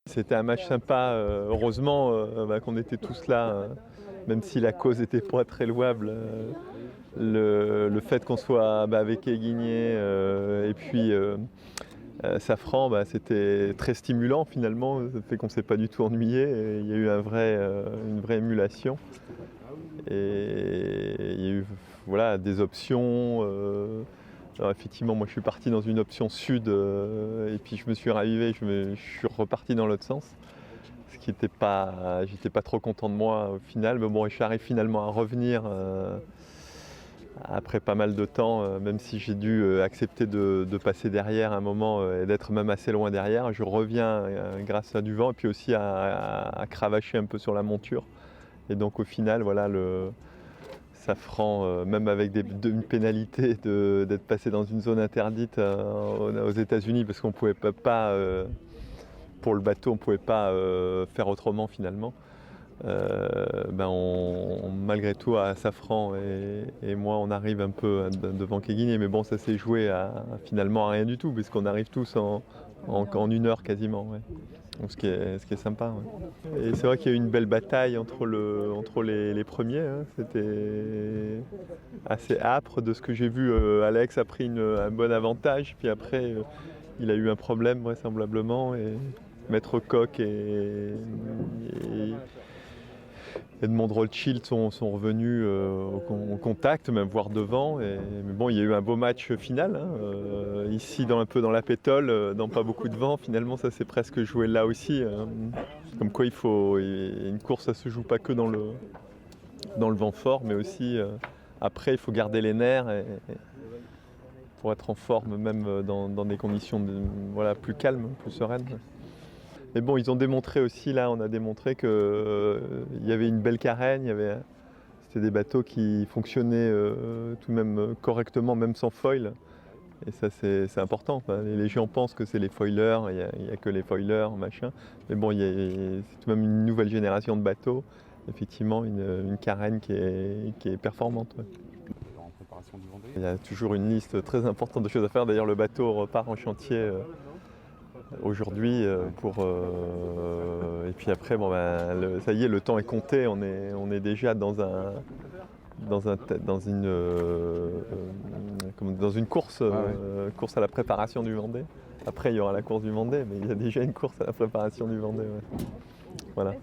C'était un match sympa, heureusement qu'on était tous là, même si la cause n'était pas très louable. Le fait qu'on soit avec Guigné et puis Safran, c'était très stimulant finalement, ça fait qu'on ne s'est pas du tout ennuyé. Et il y a eu une vraie émulation. Et il y a eu des options. Alors effectivement, moi je suis parti dans une option sud et puis je me suis ravivé, je suis reparti dans l'autre sens. Ce qui n'était pas, j'étais pas trop content de moi au final, mais bon, je suis arrivé finalement à revenir après pas mal de temps, même si j'ai dû accepter de passer derrière un moment et d'être même assez loin derrière. Je reviens grâce à du vent et puis aussi à cravacher un peu sur la monture. Et donc au final, Safran, même avec une pénalité d'être passé dans une zone interdite aux États-Unis, parce qu'on ne pouvait pas, pour le bateau, on ne pouvait pas faire autrement finalement. Malgré tout, à Safran et moi, on arrive un peu devant Guigné, mais bon, ça s'est joué finalement à rien du tout, puisqu'on arrive tous en 1 heure quasiment. Ouais. Donc, ce qui est sympa. Ouais. Et c'est vrai qu'il y a eu une belle bataille entre les premiers. Hein. C'était assez âpre de ce que j'ai vu. Alex a pris un bon avantage, puis après, il a eu un problème vraisemblablement. Et Maître Coq et Edmond Rothschild sont revenus au contact, même voire devant. Mais bon, il y a eu un beau match final. Hein, ici, un peu dans la pétole, dans pas beaucoup de vent. Finalement, ça s'est presque joué là aussi. Comme quoi, une course, ça se joue pas que dans le vent fort, mais aussi après, il faut garder les nerfs pour être en forme, même dans des conditions plus calmes, plus sereines. Mais bon, ils ont démontré aussi, là, on a démontré qu'il y avait une belle carène, c'était des bateaux qui fonctionnaient tout de même correctement, même sans foil. Et ça, c'est important. Enfin, les gens pensent que c'est les foilers, il n'y a que les foilers, machin. Mais bon, c'est tout de même une nouvelle génération de bateaux, effectivement, une carène qui est performante. Ouais. En préparation du Vendée. Il y a toujours une liste très importante de choses à faire. D'ailleurs, le bateau repart en chantier aujourd'hui et puis après ça y est, le temps est compté, on est déjà dans une course course à la préparation du Vendée. Après il y aura la course du Vendée, mais il y a déjà une course à la préparation du Vendée. Ouais. Voilà.